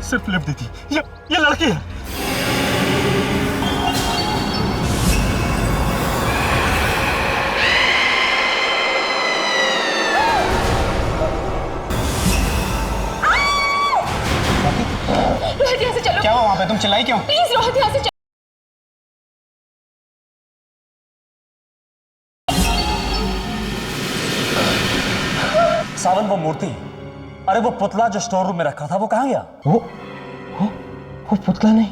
सिर्फ लिफ्ट दी थी। ये लड़की है। रोहित यहाँ से चलो। क्या हुआ वहां पे? तुम चिल्लाई क्यों? प्लीज रोहित यहाँ से चलो। सावन, वो मूर्ति, अरे वो पुतला जो स्टोर रूम में रखा था, वो कहाँ गया? वो पुतला नहीं,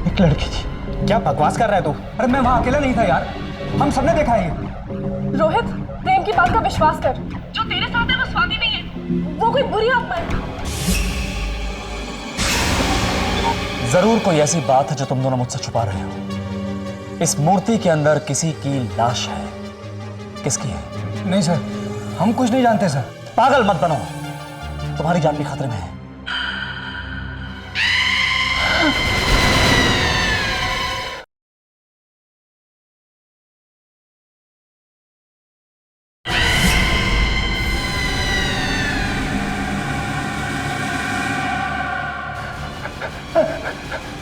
एक लड़की थी। क्या बकवास कर रहा है तू? अरे मैं वहां अकेला नहीं था यार, हम सबने देखा है ये। रोहित, प्रेम की बात का विश्वास कर। जो तेरे साथ है वो स्वाति नहीं है, वो कोई बुरी आत्मा है। जरूर कोई ऐसी बात है जो तुम दोनों मुझसे छुपा रहे हो। इस मूर्ति के अंदर किसी की लाश है। किसकी है? नहीं सर, हम कुछ नहीं जानते सर। पागल मत बनो, तुम्हारी जान भी खतरे में है।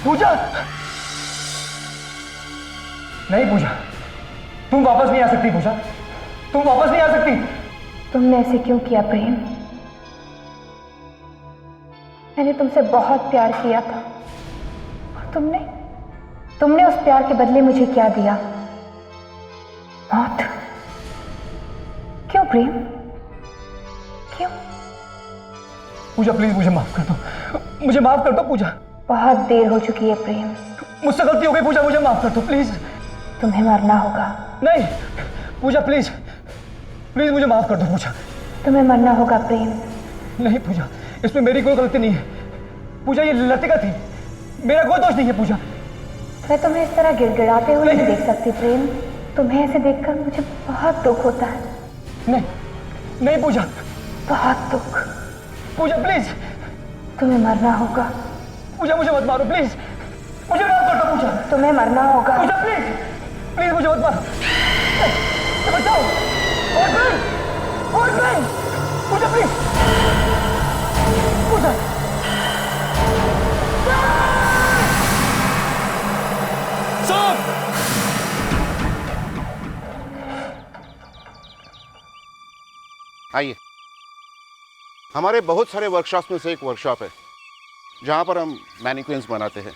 पूजा, नहीं पूजा, तुम वापस नहीं आ सकती। पूजा, तुम वापस नहीं आ सकती। तुमने ऐसे क्यों किया प्रेम? मैंने तुमसे बहुत प्यार किया था और तुमने उस प्यार के बदले मुझे क्या दिया? मौत। क्यों प्रेम, क्यों? पूजा प्लीज मुझे माफ कर दो, मुझे माफ कर दो पूजा। बहुत देर हो चुकी है प्रेम। मुझसे गलती हो गई पूजा, मुझे माफ कर दो प्लीज। तुम्हें मरना होगा। नहीं पूजा, प्लीज प्लीज मुझे माफ कर दो पूजा। तुम्हें मरना होगा प्रेम। नहीं पूजा, इसमें मेरी कोई गलती नहीं है। पूजा ये लतिका थी, मेरा कोई दोष नहीं है पूजा। मैं तुम्हें इस तरह गिड़गिड़ाते हुए नहीं देख सकती प्रेम। तुम्हें ऐसे देखकर मुझे बहुत दुख होता है। नहीं नहीं पूजा, बहुत दुख। पूजा प्लीज। तुम्हें मरना होगा। पूजा मुझे मत मारो प्लीज, मुझे माफ कर दो पूजा। तुम्हें मरना होगा। पूजा प्लीज, प्लीज मुझे मत मारो, बचाओ। और मैं पूजा प्लीज, पूजा। आइए, हमारे बहुत सारे वर्कशॉप्स में से एक वर्कशॉप है जहां पर हम मैनिक्विन्स बनाते हैं।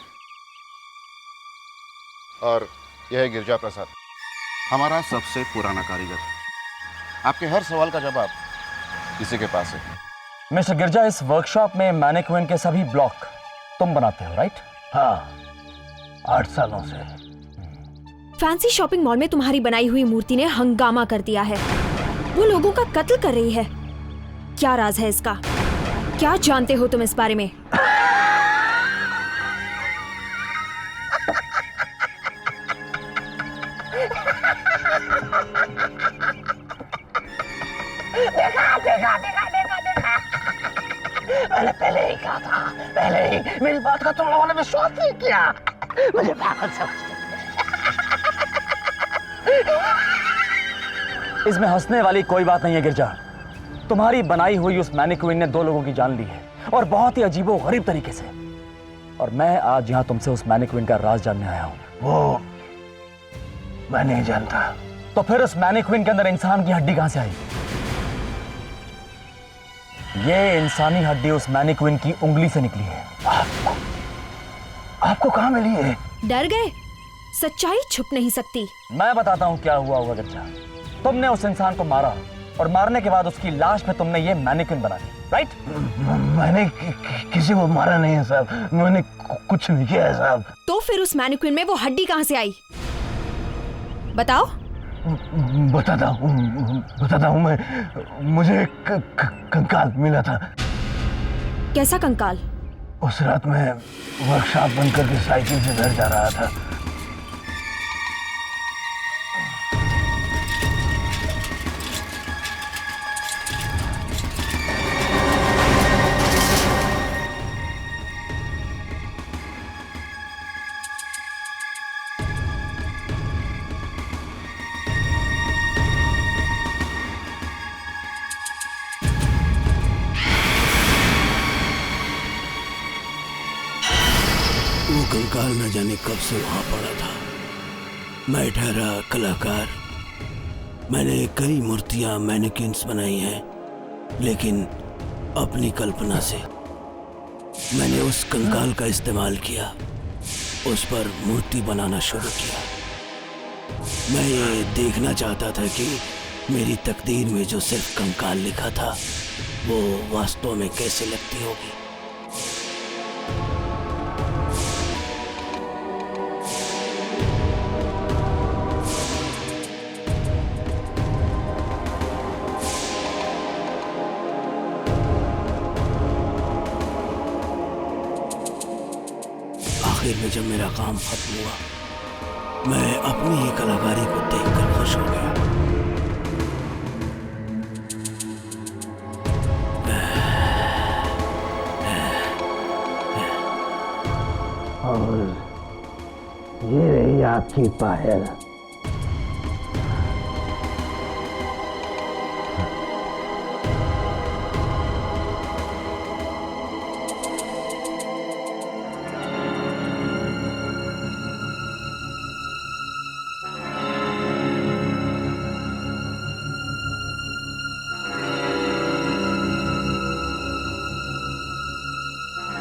और यह है गिरजा प्रसाद, हमारा सबसे पुराना कारीगर। आपके हर सवाल का जवाब इसी के पास है। मिस्टर गिरजा, इस वर्कशॉप में मैनिक्विन के सभी ब्लॉक तुम बनाते हो, राइट? हाँ, 8 सालों से। फैंसी शॉपिंग मॉल में तुम्हारी बनाई हुई मूर्ति ने हंगामा कर दिया है। वो लोगों का कत्ल कर रही है। क्या राज है इसका? क्या जानते हो तुम इस बारे में? देखा। मैंने पहले ही कहा था, पहले ही। मेरी बात का तुम लोगों ने विश्वास नहीं किया, मुझे पागल समझते। इसमें हंसने वाली कोई बात नहीं है गिरजा। तुम्हारी बनाई हुई उस मैनिक्विन ने 2 लोगों की जान ली है, और बहुत ही अजीबोगरीब तरीके से। और मैं आज यहां तुमसे उस मैनिक्विन का राज जानने आया हूं। वो मैं नहीं जानता। तो फिर उस मैनिक्विन के अंदर इंसान की हड्डी कहां से आई? ये इंसानी हड्डी उस मैनिक्विन की उंगली से निकली है। आपको कहां मिली है? डर गए? सच्चाई छुप नहीं सकती। मैं बताता हूं क्या हुआ होगा गिरजा। तुमने उस इंसान को मारा, और मारने के बाद उसकी लाश पे तुमने ये मैनिक्विन बना दी, राइट? मैंने किसी को मारा नहीं है साहब, मैंने कुछ नहीं किया है साहब। तो फिर उस मैनिक्विन में वो हड्डी कहां से आई? बताओ। बताता हूँ मुझे कंकाल मिला था। कैसा कंकाल? उस रात मैं वर्कशॉप बंद करके साइकिल से घर जा रहा था। कंकाल न जाने कब से वहां पड़ा था। मैं ठहरा कलाकार। मैंने कई मूर्तियां मैनिक्विन्स बनाई हैं, लेकिन अपनी कल्पना से मैंने उस कंकाल का इस्तेमाल किया, उस पर मूर्ति बनाना शुरू किया। मैं ये देखना चाहता था कि मेरी तकदीर में जो सिर्फ कंकाल लिखा था वो वास्तव में कैसे लगती होगी। आखिर में जब मेरा काम खत्म हुआ, मैं अपनी ही कलाकारी को देखकर खुश हो गया। और ये रही आपकी पायल।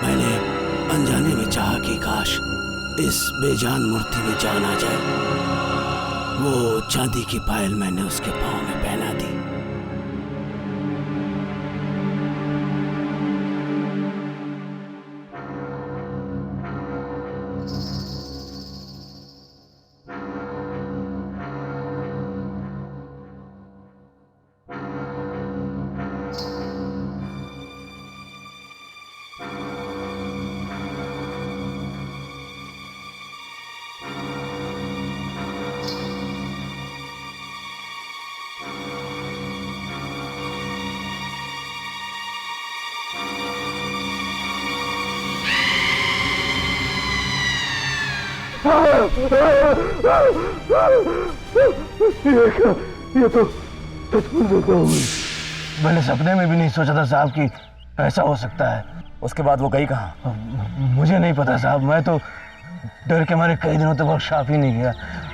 मैंने अनजाने में चाहा कि काश इस बेजान मूर्ति में जान आ जाए। वो चांदी की पायल मैंने उसके पांव में पहना दी। ये तो सचमुच धोखा हुई। मैंने सपने में भी नहीं सोचा था साहब कि ऐसा हो सकता है। उसके बाद वो गई कहाँ? मुझे नहीं पता साहब, मैं तो डर के मारे कई दिनों तक वर्कशॉप ही नहीं गया।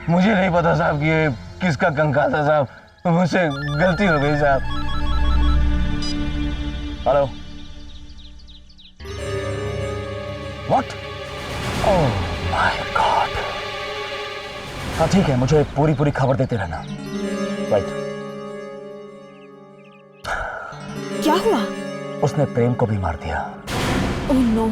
मुझे नहीं पता साहब कि ये किसका कंकाल था साहब, मुझसे गलती हो गई साहब। Hello, what? Oh my God. हाँ ठीक है, मुझे पूरी खबर देते रहना। राइट। क्या हुआ? उसने प्रेम को भी मार दिया। Oh no.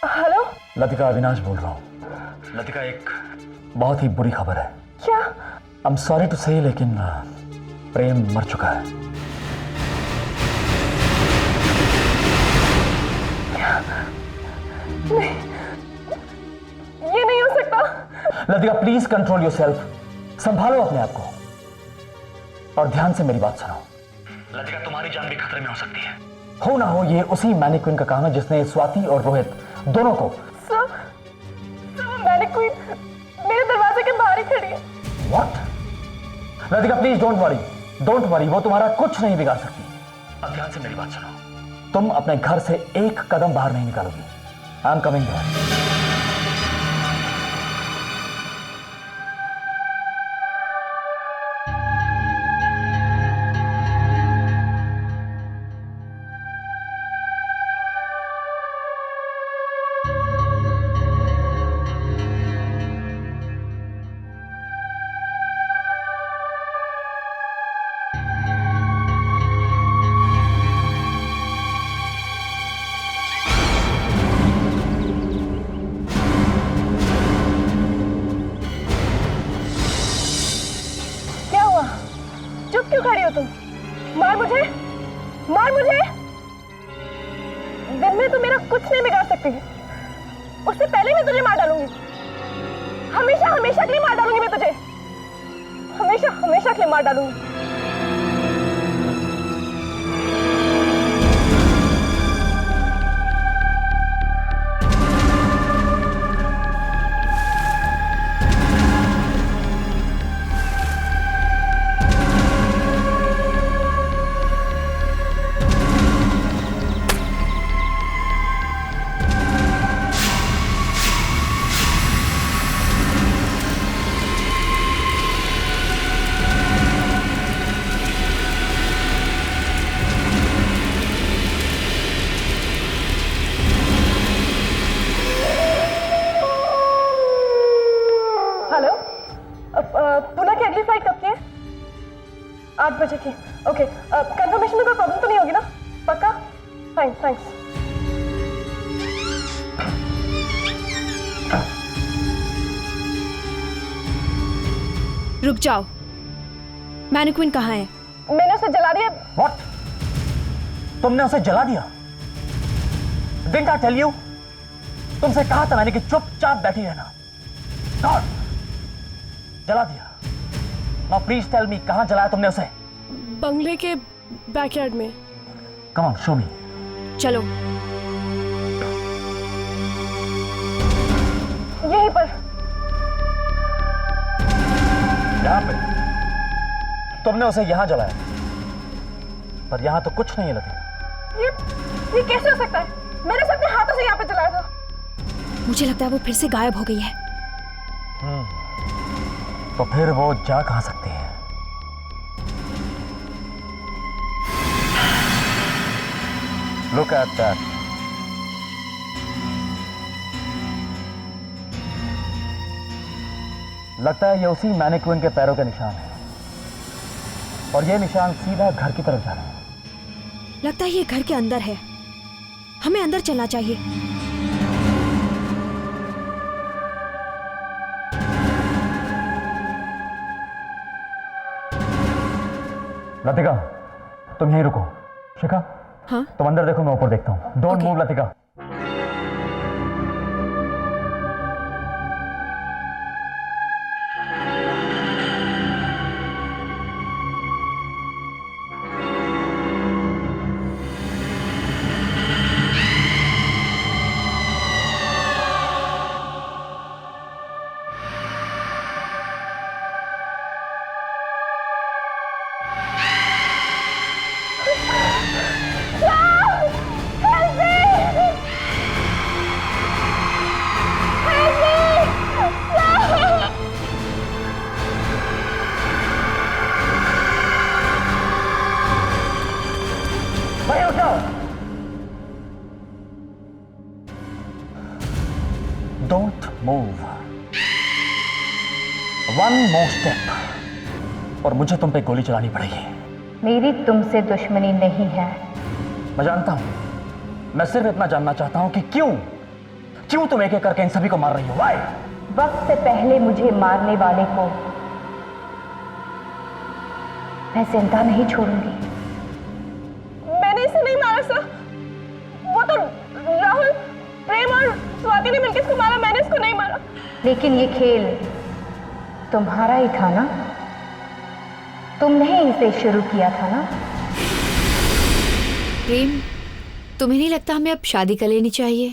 Hello, Latika, Avinash बोल रहा हूँ। लतिका, एक बहुत ही बुरी खबर है। क्या? आई एम सॉरी टू से, लेकिन प्रेम मर चुका है। नहीं, ये नहीं हो सकता। Latika, please control yourself. संभालो अपने आप को और ध्यान से मेरी बात सुनो। लतिका, तुम्हारी जान भी खतरे में हो सकती है। हो ना हो, ये उसी मैनिक्विन का काम है जिसने स्वाति और रोहित दोनों को। सर, मैनिक्विन मेरे दरवाजे के बाहर ही खड़ी है। What? Latika, please don't worry, वो तुम्हारा कुछ नहीं बिगाड़ सकती। अब ध्यान से मेरी बात सुनो। तुम अपने घर से एक कदम बाहर नहीं निकालोगी। I am coming there. तुझे दिन में तो मेरा कुछ नहीं बिगाड़ सकती, उससे पहले मैं तुझे मार डालूंगी। हमेशा हमेशा के लिए मार डालूंगी मैं तुझे, हमेशा हमेशा के लिए मार डालूंगी। पुणे की अगली फ्लाइट कब की है? 8 बजे की। ओके, कंफर्मेशन में कोई प्रॉब्लम तो नहीं होगी ना? पक्का? Fine, thanks. रुक जाओ, मैनिक्विन कहाँ है? मैंने उसे जला दिया। What? तुमने उसे जला दिया? Didn't I tell you? तुमसे कहा था मैंने कि चुपचाप बैठी रहना। God! जला दिया। Now please tell me कहाँ जलाया तुमने उसे? बंगले के बैकयार्ड में। Come on, show me. चलो। यहीं पर। यहाँ पे? तुमने उसे यहाँ जलाया, पर यहाँ तो कुछ नहीं है लतिका। ये कैसे हो सकता है? मैंने उसे अपने हाथों से यहाँ पे जलाया था। मुझे लगता है वो फिर से गायब हो गई है। तो फिर वो जा कहाँ सकती है? Look at that. लगता है ये उसी मैनिक्विन के पैरों के निशान है, और ये निशान सीधा घर की तरफ जा रहा है। लगता है ये घर के अंदर है, हमें अंदर चलना चाहिए। लतिका, तुम यहीं रुको। शिखा, हाँ? तुम अंदर देखो, मैं ऊपर देखता हूँ। Don't move Latika. Don't move. One more step और मुझे तुम पे गोली चलानी पड़ेगी। मेरी तुमसे दुश्मनी नहीं है। मैं जानता हूं, मैं सिर्फ इतना जानना चाहता हूं कि क्यों तुम एक एक करके इन सभी को मार रही हो? Why? वक्त से पहले मुझे मारने वाले को मैं जिंदा नहीं छोड़ूंगी। मैंने इसे नहीं मारा सर, वो तो राहुल, प्रेम और स्वाति ने मिलकर इसको मारा, मैंने इसको नहीं मारा। लेकिन ये खेल तुम्हारा ही था ना? तुमने ही इसे शुरू किया था ना? प्रेम, तुम्हें नहीं लगता हमें अब शादी कर लेनी चाहिए?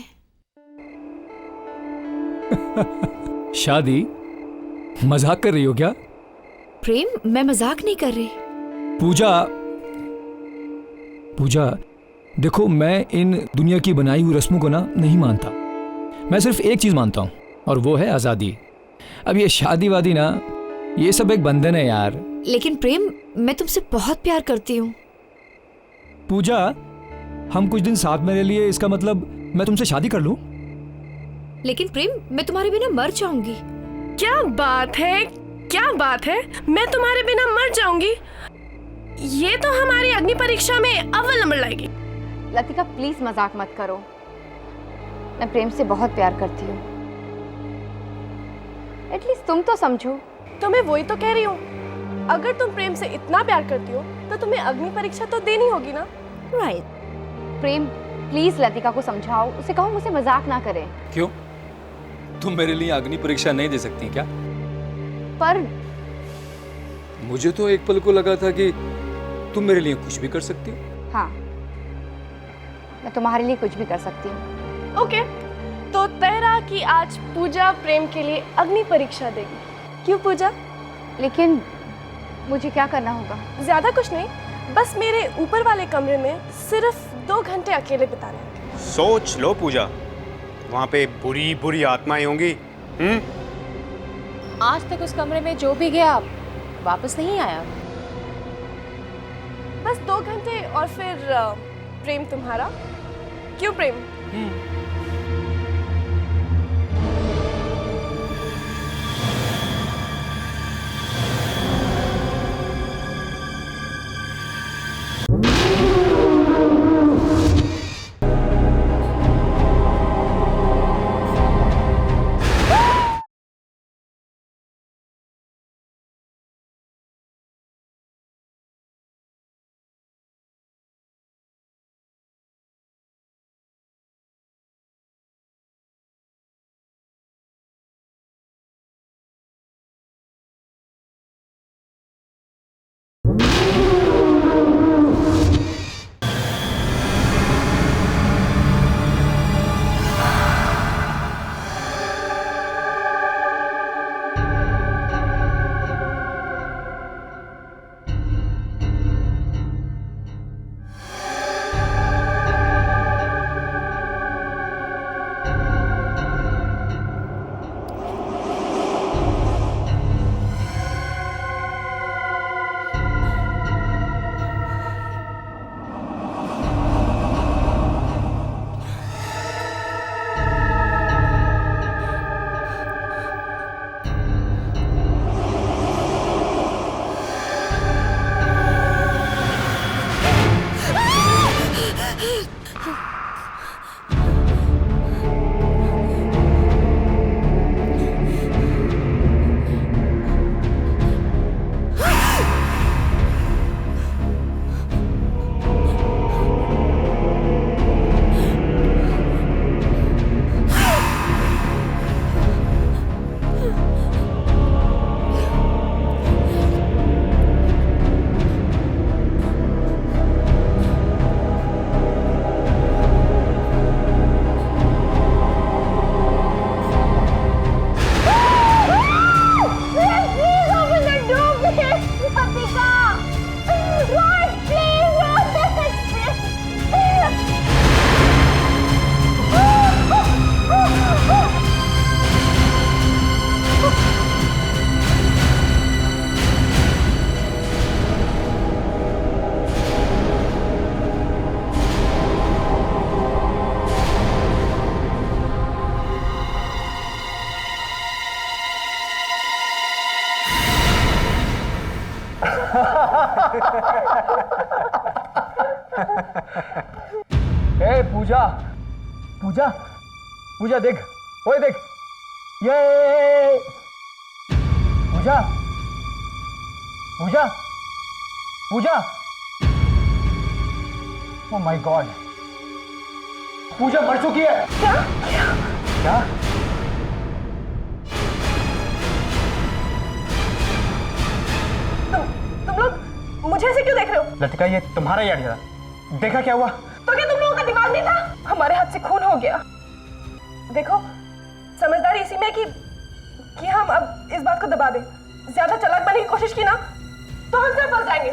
शादी? मजाक कर रही हो क्या? प्रेम, मैं मजाक नहीं कर रही। पूजा, देखो, मैं इन दुनिया की बनाई हुई रस्मों को ना नहीं मानता। मैं सिर्फ एक चीज मानता हूं, और वो है आजादी। अब ये शादी वादी ना, ये सब एक बंधन है यार। लेकिन प्रेम, मैं तुमसे बहुत प्यार करती हूँ। पूजा, हम कुछ दिन साथ में रह लिए, इसका मतलब मैं तुमसे शादी कर लूं? लेकिन प्रेम, मैं तुम्हारे बिना मर जाऊंगी। क्या बात है, क्या बात है? मैं तुम्हारे बिना मर जाऊंगी? ये तो हमारी अग्नि परीक्षा में अव्वल नंबर लाएगी। लतिका, प्लीज मजाक मत करो। मैं प्रेम से बहुत प्यार करती हूँ। एटलीस्ट तुम तो समझो। तो मैं वही तो कह रही हूँ, अगर तुम प्रेम से इतना प्यार करती हो तो तुम्हें अग्नि परीक्षा तो देनी होगी ना। राइट। प्रेम प्लीज लतिका को समझाओ, उसे कहो मुझसे मजाक ना करे। क्यों? तुम मेरे लिए अग्नि परीक्षा नहीं दे सकती क्या? पर मुझे तो एक पल को लगा था कि तुम मेरे लिए कुछ भी कर सकती हो। हाँ, मैं तुम्हारे लिए कुछ भी कर सकती हूँ। ओके, तो तय रहा कि आज पूजा प्रेम के लिए अग्नि परीक्षा देगी। क्यों पूजा? लेकिन मुझे क्या करना होगा? ज्यादा कुछ नहीं, बस मेरे ऊपर वाले कमरे में सिर्फ 2 घंटे अकेले बिताने हैं। सोच लो पूजा, वहाँ पे बुरी बुरी आत्माएं होंगी। आज तक उस कमरे में जो भी गया वापस नहीं आया। बस 2 घंटे और फिर प्रेम तुम्हारा। क्यों प्रेम? ए पूजा, पूजा, पूजा देख, ओए देख, ये पूजा, पूजा, पूजा, ओह माय गॉड, पूजा मर चुकी है। क्या? क्या? तुम लोग मुझे ऐसे क्यों देख रहे हो? लतिका, ये तुम्हारा ही आइडिया, देखा क्या हुआ? तो क्या तुम लोगों का दिमाग नहीं था? हमारे हाथ से खून हो गया। देखो, समझदारी इसी में कि हम अब इस बात को दबा दें। ज्यादा चालाक बनने की कोशिश की ना तो हम सब फंस जाएंगे।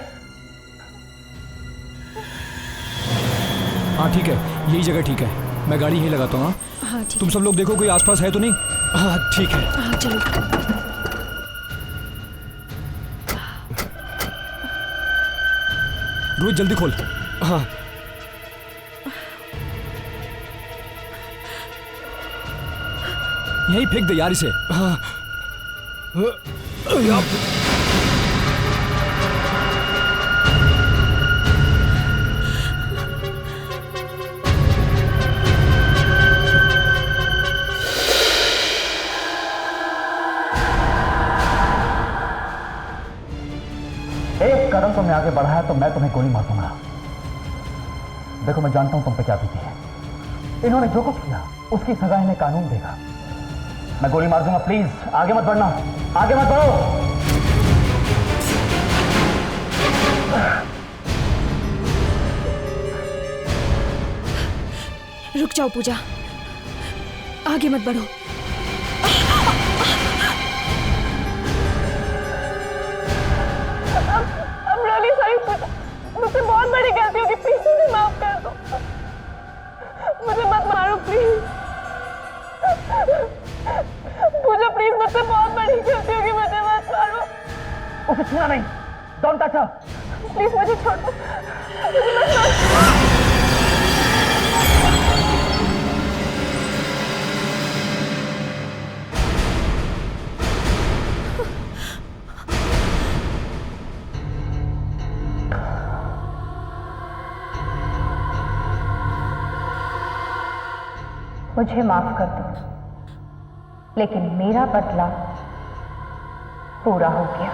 हाँ ठीक है, यही जगह ठीक है, मैं गाड़ी यहीं लगाता हूँ। हाँ ठीक। तुम सब लोग देखो कोई आसपास है तो नहीं। हाँ ठीक है। हाँ चलो। रोहित जल्दी खोल। हाँ यहीं फेंक दे यार इसे। हाँ एक कदम तुमने आगे बढ़ाया तो मैं तुम्हें गोली मार दूंगा। देखो मैं जानता हूं तुम पे क्या बीती है। इन्होंने जो कुछ किया उसकी सजा इन्हें कानून देगा। मैं गोली मार दूंगा, प्लीज आगे मत बढ़ना, आगे मत बढ़ो। रुक जाओ पूजा, आगे मत बढ़ो। I'm really sorry पूजा, मुझसे बहुत बड़ी गलती होगी, प्लीज मुझे माफ कर दो, मुझे मत मारो प्लीज। पूजा प्लीज, मुझसे बहुत बड़ी गलती होगी, मुझे मत मारो। उसे छूना नहीं, डोंट टच हर। प्लीज मुझे छोड़ दो, मुझे मत मारो। मुझे माफ कर दो, लेकिन मेरा बदला पूरा हो गया।